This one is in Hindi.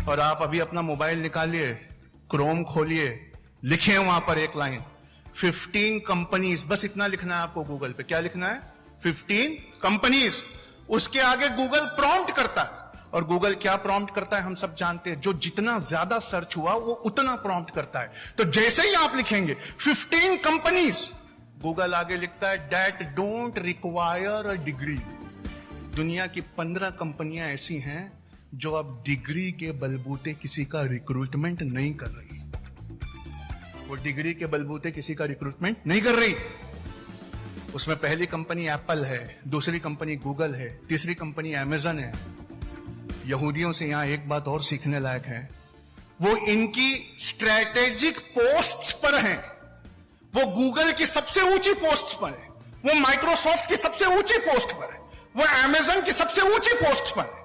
और आप अभी अपना मोबाइल निकालिए, क्रोम खोलिए, लिखे वहां पर एक लाइन 15 कंपनीज, बस इतना लिखना है आपको गूगल पे। क्या लिखना है? 15 कंपनीज। उसके आगे गूगल प्रॉम्प्ट करता है, और गूगल क्या प्रॉम्प्ट करता है हम सब जानते हैं, जो जितना ज्यादा सर्च हुआ वो उतना प्रॉम्प्ट करता है। तो जैसे ही आप लिखेंगे 15 कंपनीज, गूगल आगे लिखता है that don't require a degree. दुनिया की 15 कंपनियां ऐसी हैं जो अब डिग्री के बलबूते किसी का रिक्रूटमेंट नहीं कर रही। वो डिग्री के बलबूते किसी का रिक्रूटमेंट नहीं कर रही। उसमें पहली कंपनी एप्पल है, दूसरी कंपनी गूगल है, तीसरी कंपनी अमेजन है। यहूदियों से यहां एक बात और सीखने लायक है, वो इनकी स्ट्रैटेजिक पोस्ट्स पर हैं। वो गूगल की सबसे ऊंची पोस्ट पर है, वो माइक्रोसॉफ्ट की सबसे ऊंची पोस्ट पर है, वो अमेजन की सबसे ऊंची पोस्ट पर है।